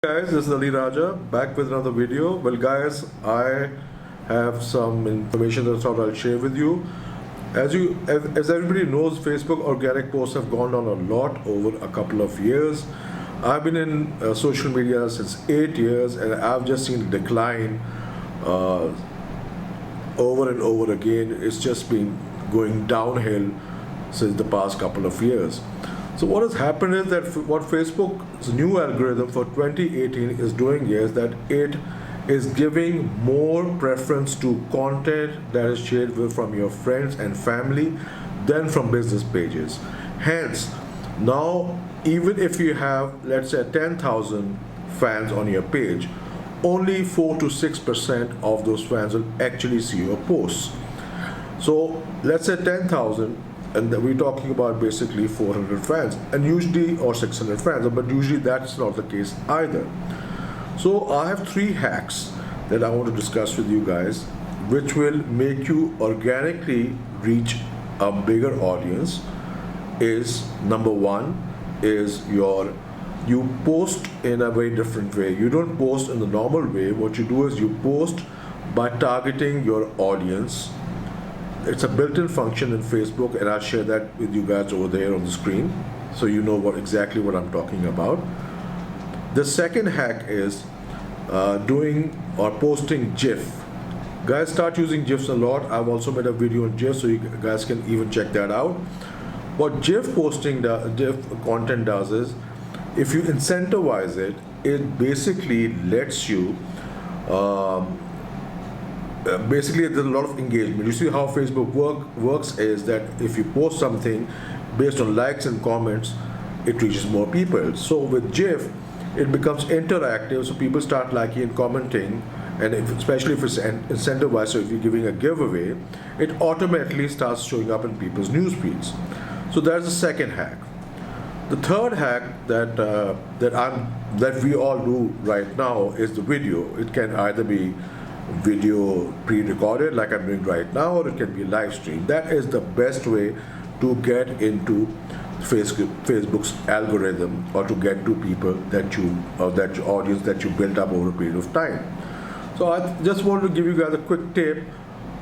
Guys, this is Ali Raja back with another video. Well guys, I have some information that I thought I'll share with you. As everybody knows, Facebook organic posts have gone down a lot over a couple of years. I've been in social media since 8 years and I've just seen the decline over and over again. It's just been going downhill since the past couple of years. So what has happened is that what Facebook's new algorithm for 2018 is doing is that it is giving more preference to content that is shared from your friends and family than from business pages. Hence, now even if you have, let's say, 10,000 fans on your page, only 4 to 6% of those fans will actually see your posts. So let's say 10,000, and we're talking about basically 400 fans, and usually, or 600 fans, but usually that's not the case either. So I have 3 hacks that I want to discuss with you guys, which will make you organically reach a bigger audience. Is number 1 is you post in a very different way. You don't post in the normal way. What you do is you post by targeting your audience. It's a built-in function in Facebook, and I'll share that with you guys over there on the screen so you know exactly what I'm talking about. The second hack is doing or posting GIF. Guys, start using GIFs a lot. I've also made a video on GIF, so you guys can even check that out. What GIF content does is, if you incentivize it, it basically lets you basically there's a lot of engagement. You see how Facebook works is that if you post something based on likes and comments, it reaches more people. So with GIF, it becomes interactive, so people start liking and commenting, and especially if it's incentivized, so if you're giving a giveaway, it automatically starts showing up in people's news feeds. So that's the second hack. The third hack that we all do right now is the video. It can either be video pre-recorded like I'm doing right now, or it can be live stream. That is the best way to get into Facebook's algorithm, or to get to people that your audience that you built up over a period of time. So I just want to give you guys a quick tip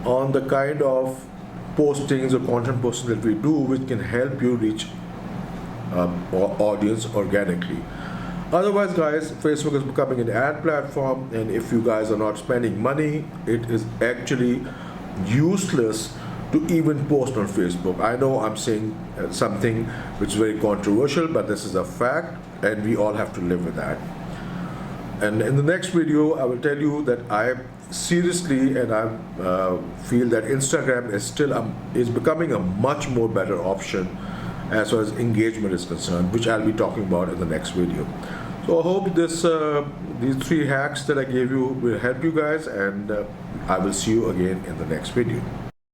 on the kind of postings or content posting that we do, which can help you reach audience organically. Otherwise, guys, Facebook is becoming an ad platform, and if you guys are not spending money, it is actually useless to even post on Facebook. I know I'm saying something which is very controversial, but this is a fact, and we all have to live with that. And in the next video, I will tell you that I seriously, and I feel that Instagram is becoming a much more better option as far as engagement is concerned, which I'll be talking about in the next video. So I hope these 3 hacks that I gave you will help you guys, and I will see you again in the next video.